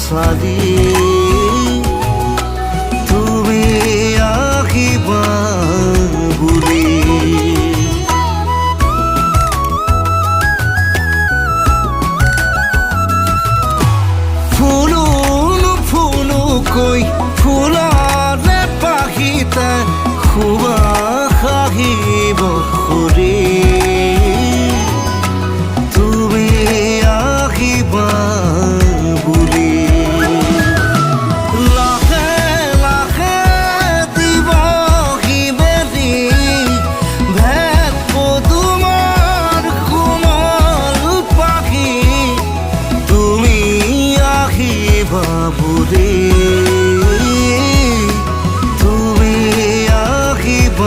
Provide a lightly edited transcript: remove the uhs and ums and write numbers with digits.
চালি তুমি আহিবা বুলি ফুলো নুফুলো কৈ ফুলাৰে পাহিতা খুবা খাহিব খুৰী